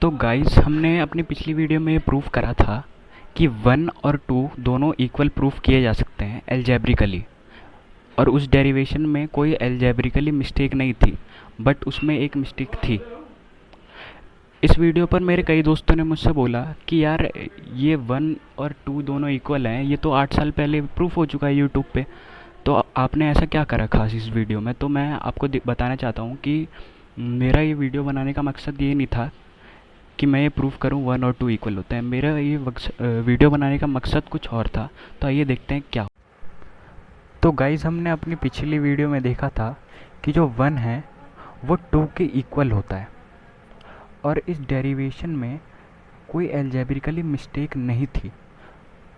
तो गाइस हमने अपनी पिछली वीडियो में प्रूफ करा था कि 1 और 2 दोनों इक्वल प्रूफ किए जा सकते हैं एल्जेब्रिकली। और उस डेरिवेशन में कोई एल्जेब्रिकली मिस्टेक नहीं थी, बट उसमें एक मिस्टेक थी। इस वीडियो पर मेरे कई दोस्तों ने मुझसे बोला कि यार ये 1 और 2 दोनों इक्वल हैं, ये तो 8 साल पहले प्रूफ हो चुका है यूट्यूब पे। तो आपने ऐसा क्या करा खास इस वीडियो में? तो मैं आपको बताना चाहता हूँ कि मेरा ये वीडियो बनाने का मकसद ये नहीं था कि मैं ये प्रूफ करूँ 1 और 2 इक्वल होते हैं। मेरा ये वीडियो बनाने का मकसद कुछ और था। तो आइए देखते हैं क्या। तो गाइज़ हमने अपनी पिछली वीडियो में देखा था कि जो 1 है वो 2 के इक्वल होता है, और इस डेरिवेशन में कोई एल्जेब्रिकली मिस्टेक नहीं थी।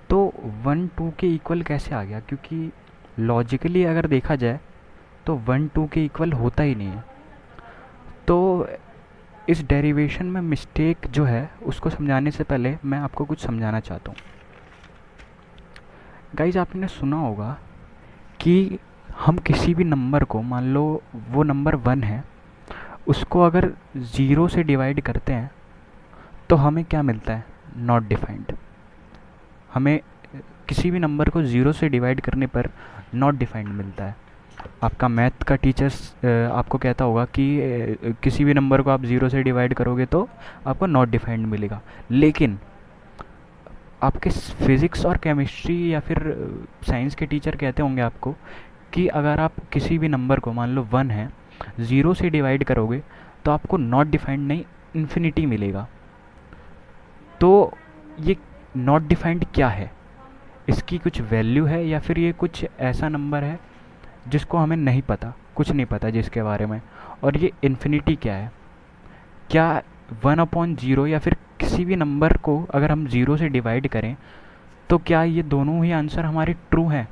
तो 1 2 के इक्वल कैसे आ गया? क्योंकि लॉजिकली अगर देखा जाए तो 1 2 के इक्वल होता ही नहीं है। तो इस डेरिवेशन में मिस्टेक जो है उसको समझाने से पहले मैं आपको कुछ समझाना चाहता हूँ। गाइज आपने सुना होगा कि हम किसी भी नंबर को, मान लो वो नंबर 1 है, उसको अगर 0 से डिवाइड करते हैं तो हमें क्या मिलता है? Not defined. हमें किसी भी नंबर को 0 से डिवाइड करने पर नॉट डिफाइंड मिलता है। आपका मैथ का टीचर्स आपको कहता होगा कि किसी भी नंबर को आप 0 से डिवाइड करोगे तो आपको नॉट डिफाइंड मिलेगा। लेकिन आपके फिज़िक्स और केमिस्ट्री या फिर साइंस के टीचर कहते होंगे आपको कि अगर आप किसी भी नंबर को, मान लो 1 है, 0 से डिवाइड करोगे तो आपको नॉट डिफाइंड नहीं, इन्फिनिटी मिलेगा। तो ये नॉट डिफाइंड क्या है? इसकी कुछ वैल्यू है या फिर ये कुछ ऐसा नंबर है जिसको हमें नहीं पता, कुछ नहीं पता जिसके बारे में? और ये इन्फिनिटी क्या है? क्या 1/0 या फिर किसी भी नंबर को अगर हम 0 से डिवाइड करें तो क्या ये दोनों ही आंसर हमारे ट्रू हैं?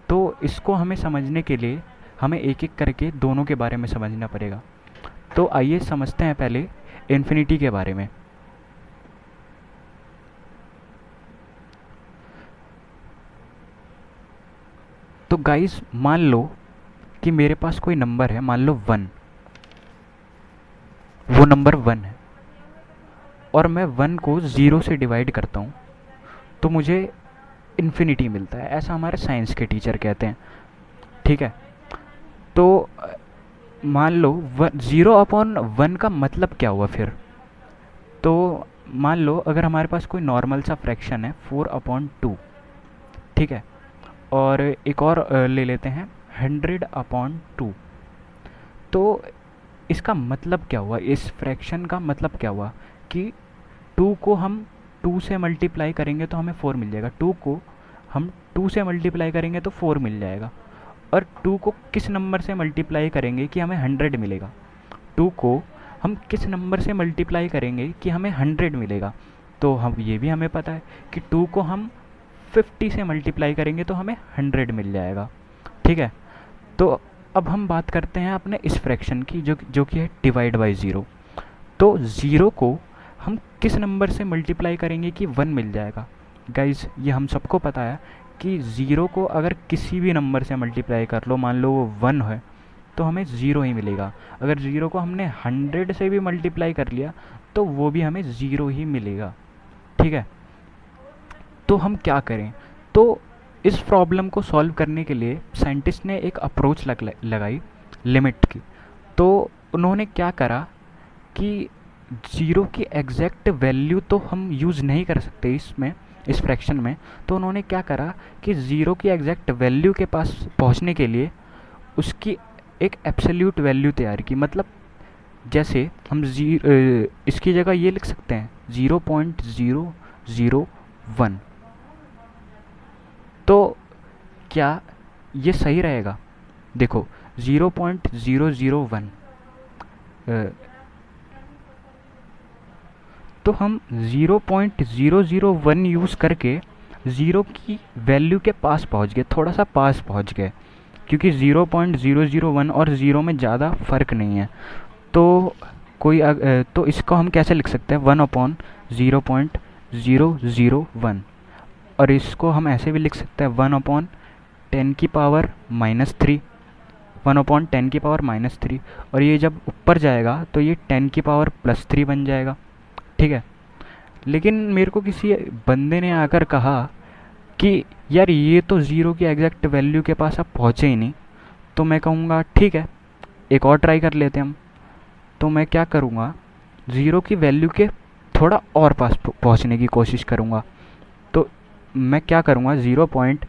तो इसको हमें समझने के लिए हमें एक एक करके दोनों के बारे में समझना पड़ेगा। तो आइए समझते हैं पहले इन्फिनिटी के बारे में। तो गाइस मान लो कि मेरे पास कोई नंबर है, मान लो 1, वो नंबर 1 है, और मैं 1 को 0 से डिवाइड करता हूँ तो मुझे इन्फिनिटी मिलता है, ऐसा हमारे साइंस के टीचर कहते हैं। ठीक है, तो मान लो 0/1 का मतलब क्या हुआ फिर? तो मान लो अगर हमारे पास कोई नॉर्मल सा फ्रैक्शन है 4/2, ठीक है, और एक और ले लेते हैं 100/2। तो इसका मतलब क्या हुआ? इस फ्रैक्शन का मतलब क्या हुआ कि 2 को हम 2 से मल्टीप्लाई करेंगे तो हमें 4 मिल जाएगा, 2 को हम 2 से मल्टीप्लाई करेंगे तो 4 मिल जाएगा। और 2 को किस नंबर से मल्टीप्लाई करेंगे कि हमें 100 मिलेगा? 2 को हम किस नंबर से मल्टीप्लाई करेंगे कि हमें 100 मिलेगा? तो हम ये भी हमें पता है कि 2 को हम 50 से मल्टीप्लाई करेंगे तो हमें 100 मिल जाएगा। ठीक है, तो अब हम बात करते हैं अपने इस फ्रैक्शन की जो कि है डिवाइड बाई ज़ीरो। तो ज़ीरो को हम किस नंबर से मल्टीप्लाई करेंगे कि 1 मिल जाएगा? गाइज ये हम सबको पता है कि ज़ीरो को अगर किसी भी नंबर से मल्टीप्लाई कर लो, मान लो वो 1 है, तो हमें ज़ीरो ही मिलेगा। अगर ज़ीरो को हमने 100 से भी मल्टीप्लाई कर लिया तो वो भी हमें ज़ीरो ही मिलेगा। ठीक है, तो हम क्या करें? तो इस प्रॉब्लम को सॉल्व करने के लिए साइंटिस्ट ने एक अप्रोच लगाई लिमिट की। तो उन्होंने क्या करा कि ज़ीरो की एग्जैक्ट वैल्यू तो हम यूज़ नहीं कर सकते इसमें, इस फ्रैक्शन में। तो उन्होंने क्या करा कि ज़ीरो की एग्जैक्ट वैल्यू के पास पहुंचने के लिए उसकी एक एब्सोल्यूट वैल्यू तैयार की। मतलब जैसे हम इसकी जगह ये लिख सकते हैं 0.001। तो क्या ये सही रहेगा? देखो 0.001, तो हम 0.001 यूज़ करके ज़ीरो की वैल्यू के पास पहुंच गए, थोड़ा सा पास पहुंच गए, क्योंकि 0.001 और ज़ीरो में ज़्यादा फ़र्क नहीं है। तो तो इसको हम कैसे लिख सकते हैं? 1/0.001। और इसको हम ऐसे भी लिख सकते हैं 1/10⁻³ 1/10⁻³ और ये जब ऊपर जाएगा तो ये 10⁻+3 बन जाएगा। ठीक है। लेकिन मेरे को किसी बंदे ने आकर कहा कि यार ये तो ज़ीरो की एग्जैक्ट वैल्यू के पास आप पहुँचे ही नहीं, तो मैं कहूँगा ठीक है, एक और ट्राई कर लेते हैं हम। तो मैं क्या करूँगा, ज़ीरो की वैल्यू के थोड़ा और पास पहुँचने की कोशिश करूँगा। तो मैं क्या करूँगा, 0 पॉइंट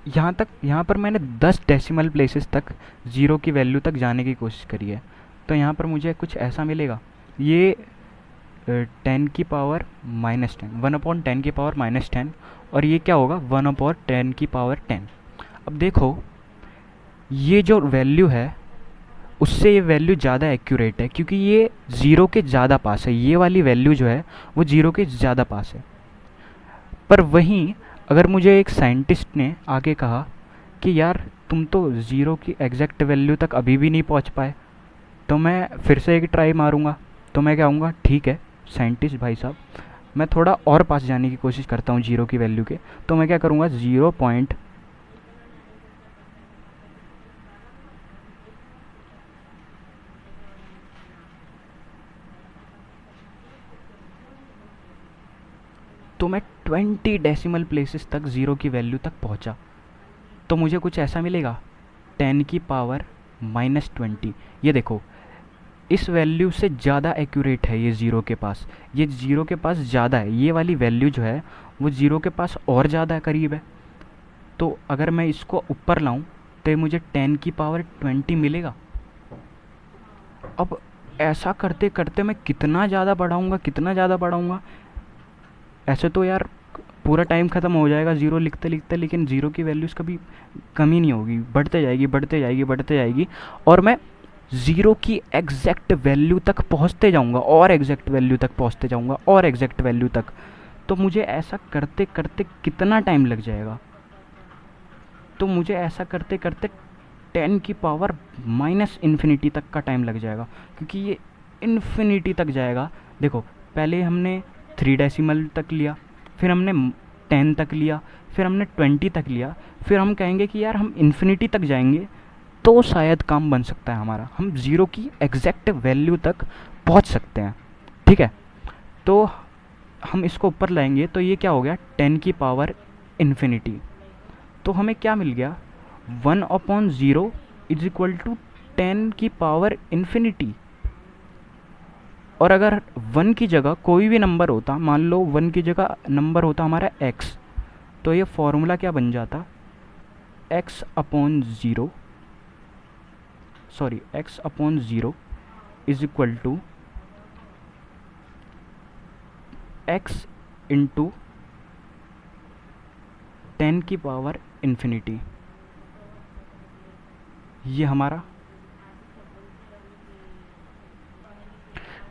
यहाँ तक, यहाँ पर मैंने 10 डेसिमल प्लेसेस तक ज़ीरो की वैल्यू तक जाने की कोशिश करी है। तो यहाँ पर मुझे कुछ ऐसा मिलेगा, ये 10 की पावर -10, 1/10 की पावर -10, और ये क्या होगा, 1/10 की पावर 10। अब देखो ये जो वैल्यू है उससे ये वैल्यू ज़्यादा एक्यूरेट है, क्योंकि ये ज़ीरो के ज़्यादा पास है। ये वाली वैल्यू जो है वो ज़ीरो के ज़्यादा पास है। पर वहीं अगर मुझे एक साइंटिस्ट ने आके कहा कि यार तुम तो ज़ीरो की एग्जैक्ट वैल्यू तक अभी भी नहीं पहुंच पाए, तो मैं फिर से एक ट्राई मारूंगा। तो मैं कहूँगा ठीक है साइंटिस्ट भाई साहब, मैं थोड़ा और पास जाने की कोशिश करता हूँ ज़ीरो की वैल्यू के। तो मैं क्या करूँगा, 0 पॉइंट तो मैं 20 डेसिमल प्लेसेस तक ज़ीरो की वैल्यू तक पहुँचा। तो मुझे कुछ ऐसा मिलेगा, 10 की पावर -20। ये देखो इस वैल्यू से ज़्यादा एक्यूरेट है ये ज़ीरो के पास, ये ज़ीरो के पास ज़्यादा है। ये वाली वैल्यू जो है वो ज़ीरो के पास और ज़्यादा करीब है। तो अगर मैं इसको ऊपर लाऊं तो ये मुझे 10 की पावर 20 मिलेगा। अब ऐसा करते करते मैं कितना ज़्यादा बढ़ाऊँगा, कितना ज़्यादा बढ़ाऊँगा। ऐसे तो यार पूरा टाइम ख़त्म हो जाएगा ज़ीरो लिखते लिखते, लेकिन ज़ीरो की वैल्यूज़ कभी कम ही नहीं होगी, बढ़ते जाएगी बढ़ते जाएगी बढ़ते जाएगी, और मैं ज़ीरो की एग्जैक्ट वैल्यू तक पहुंचते जाऊंगा, और एग्जैक्ट वैल्यू तक पहुंचते जाऊंगा, और एग्जैक्ट वैल्यू तक। तो मुझे ऐसा करते करते कितना टाइम लग जाएगा, तो मुझे ऐसा करते करते 10 की पावर -इन्फिनिटी तक का टाइम लग जाएगा, क्योंकि ये इन्फिनिटी तक जाएगा। देखो पहले हमने 3 डेसिमल तक लिया, फिर हमने 10 तक लिया, फिर हमने 20 तक लिया, फिर हम कहेंगे कि यार हम इन्फिनिटी तक जाएंगे तो शायद काम बन सकता है हमारा, हम ज़ीरो की एग्जैक्ट वैल्यू तक पहुंच सकते हैं। ठीक है, तो हम इसको ऊपर लाएंगे तो ये क्या हो गया, 10 की पावर इन्फिनिटी। तो हमें क्या मिल गया, 1/0 इज इक्वल टू 10 की पावर इन्फिनिटी। और अगर 1 की जगह कोई भी नंबर होता, मान लो 1 की जगह नंबर होता हमारा x, तो ये फॉर्मूला क्या बन जाता, x/0 is equal to x into 10 की पावर इन्फिनिटी। ये हमारा,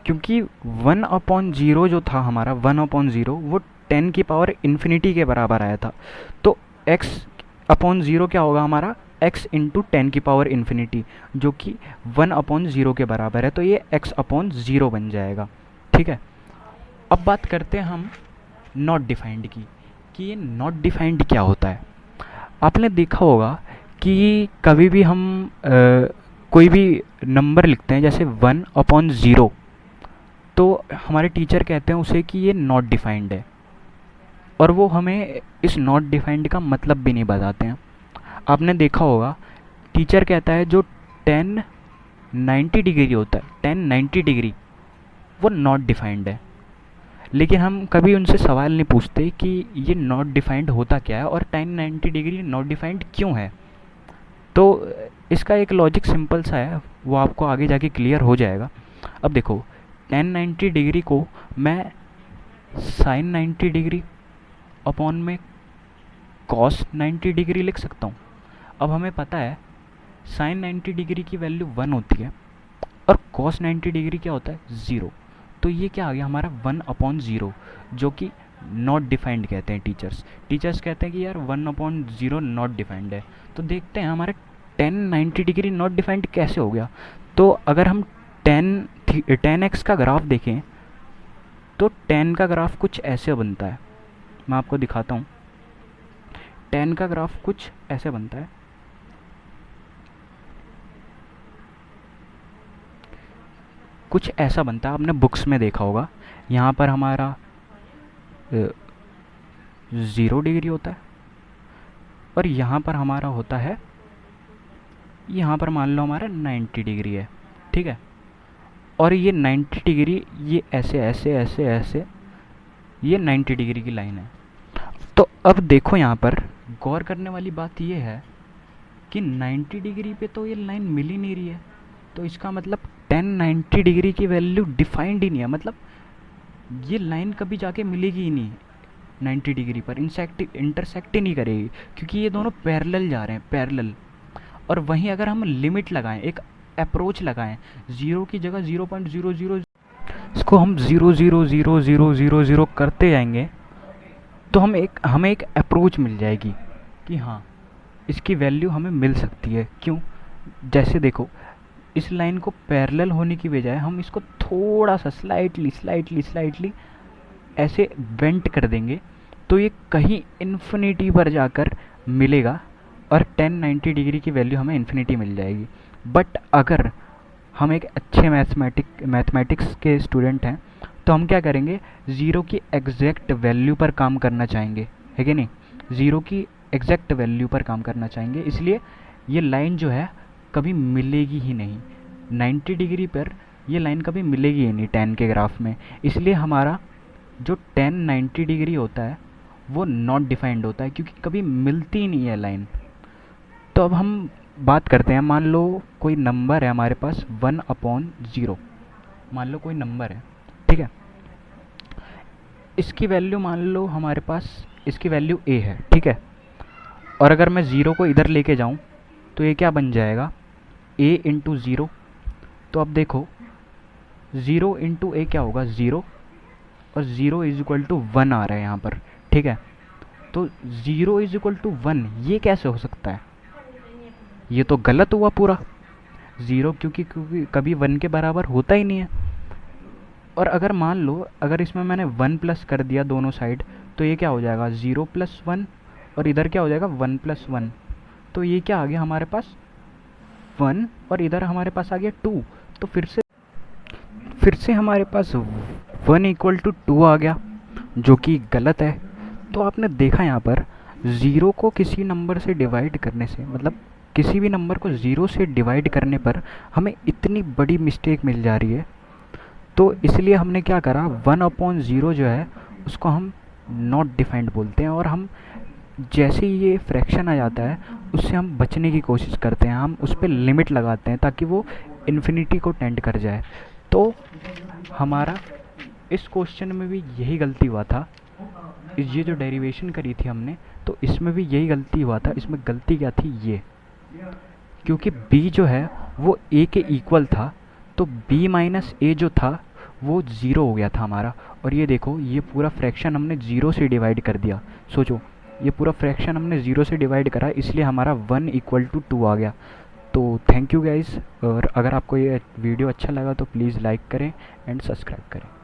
क्योंकि 1/0 जो था हमारा, 1/0 वो 10 की पावर इन्फिनिटी के बराबर आया था। तो x/0 क्या होगा हमारा, x इंटू 10 की पावर इन्फिनिटी, जो कि 1/0 के बराबर है। तो ये x/0 बन जाएगा। ठीक है, अब बात करते हैं हम नॉट डिफाइंड की, कि ये नॉट डिफाइंड क्या होता है। आपने देखा होगा कि कभी भी हम कोई भी नंबर लिखते हैं जैसे 1/0, तो हमारे टीचर कहते हैं उसे कि ये नॉट डिफाइंड है, और वो हमें इस नॉट डिफाइंड का मतलब भी नहीं बताते हैं। आपने देखा होगा टीचर कहता है जो 10 90 डिग्री होता है, 10 90 डिग्री, वो नॉट डिफाइंड है। लेकिन हम कभी उनसे सवाल नहीं पूछते कि ये नॉट डिफाइंड होता क्या है और 10 90 डिग्री नॉट डिफाइंड क्यों है। तो इसका एक लॉजिक सिंपल सा है, वो आपको आगे जाके क्लियर हो जाएगा। अब देखो 10 90 डिग्री को मैं साइन 90 डिग्री अपॉन में कॉस 90 डिग्री लिख सकता हूँ। अब हमें पता है साइन 90 डिग्री की वैल्यू 1 होती है और कॉस 90 डिग्री क्या होता है, 0। तो ये क्या आ गया हमारा 1/0, जो कि नॉट डिफाइंड कहते हैं टीचर्स कहते हैं कि यार 1/0 नॉट डिफाइंड है। तो देखते हैं हमारे 10 90 डिग्री नॉट डिफाइंड कैसे हो गया। तो अगर हम 10x का ग्राफ देखें तो 10 का ग्राफ कुछ ऐसे बनता है, मैं आपको दिखाता हूँ। 10 का ग्राफ कुछ ऐसे बनता है, कुछ ऐसा बनता है, आपने बुक्स में देखा होगा, यहाँ पर हमारा 0 डिग्री होता है और यहाँ पर हमारा होता है, यहाँ पर मान लो हमारा 90 डिग्री है, ठीक है। और ये 90 डिग्री ये ऐसे ऐसे ऐसे ऐसे ये 90 डिग्री की लाइन है। तो अब देखो यहाँ पर गौर करने वाली बात ये है कि 90 डिग्री पे तो ये लाइन मिल ही नहीं रही है, तो इसका मतलब 1090 डिग्री की वैल्यू डिफाइंड ही नहीं है, मतलब ये लाइन कभी जाके मिलेगी ही नहीं 90 डिग्री पर, इंटरसेक्ट ही नहीं करेगी, क्योंकि ये दोनों पैरेलल जा रहे हैं, पैरेलल। और वहीं अगर हम लिमिट लगाएं, एक अप्रोच लगाएं, 0 की जगह 0.00, इसको हम 0.000000 करते जाएंगे तो हमें एक अप्रोच मिल जाएगी कि हाँ इसकी वैल्यू हमें मिल सकती है। क्यों? जैसे देखो, इस लाइन को पैरेलल होने की बजाय हम इसको थोड़ा सा स्लाइटली ऐसे बेंट कर देंगे तो ये कहीं इन्फिनिटी पर जाकर मिलेगा और 1090 डिग्री की वैल्यू हमें इन्फिनिटी मिल जाएगी। बट अगर हम एक अच्छे मैथमेटिक्स के स्टूडेंट हैं तो हम क्या करेंगे, ज़ीरो की एग्जैक्ट वैल्यू पर काम करना चाहेंगे, है कि नहीं? ज़ीरो की एग्जैक्ट वैल्यू पर काम करना चाहेंगे, इसलिए ये लाइन जो है कभी मिलेगी ही नहीं 90 डिग्री पर, ये लाइन कभी मिलेगी ही नहीं 10 के ग्राफ में। इसलिए हमारा जो 1090 डिग्री होता है वो नॉट डिफाइंड होता है, क्योंकि कभी मिलती ही नहीं है लाइन। तो अब हम बात करते हैं, मान लो कोई नंबर है हमारे पास 1/0, मान लो कोई नंबर है, ठीक है। इसकी वैल्यू मान लो हमारे पास, इसकी वैल्यू a है, ठीक है। और अगर मैं 0 को इधर लेके जाऊं तो ये क्या बन जाएगा, a इंटू 0। तो अब देखो 0 इंटू a क्या होगा, 0, और 0 इज इक्वल टू 1 आ रहा है यहाँ पर, ठीक है। तो 0 इज इक्वल टू 1 ये कैसे हो सकता है? ये तो गलत हुआ पूरा 0, क्योंकि कभी 1 के बराबर होता ही नहीं है। और अगर मान लो अगर इसमें मैंने 1 प्लस कर दिया दोनों साइड, तो ये क्या हो जाएगा 0 + 1, और इधर क्या हो जाएगा 1 + 1। तो ये क्या आ गया हमारे पास 1, और इधर हमारे पास आ गया 2। तो फिर से हमारे पास 1 इक्वल टू 2 आ गया, जो कि गलत है। तो आपने देखा यहाँ पर 0 को किसी नंबर से डिवाइड करने से, मतलब किसी भी नंबर को 0 से डिवाइड करने पर हमें इतनी बड़ी मिस्टेक मिल जा रही है। तो इसलिए हमने क्या करा, 1/0 जो है उसको हम नॉट डिफाइंड बोलते हैं, और हम जैसे ही ये फ्रैक्शन आ जाता है उससे हम बचने की कोशिश करते हैं, हम उस पर लिमिट लगाते हैं ताकि वो इन्फिनिटी को टेंड कर जाए। तो हमारा इस क्वेश्चन में भी यही गलती हुआ था, ये जो डेरिवेशन करी थी हमने, तो इसमें भी यही गलती हुआ था। इसमें गलती क्या थी, ये क्योंकि b जो है वो a के इक्वल था, तो b माइनस a जो था वो 0 हो गया था हमारा। और ये देखो, ये पूरा फ्रैक्शन हमने 0 से डिवाइड कर दिया। सोचो, ये पूरा फ्रैक्शन हमने 0 से डिवाइड करा, इसलिए हमारा 1 इक्वल टू 2 आ गया। तो थैंक यू गाइस, और अगर आपको ये वीडियो अच्छा लगा तो प्लीज़ लाइक करें एंड सब्सक्राइब करें।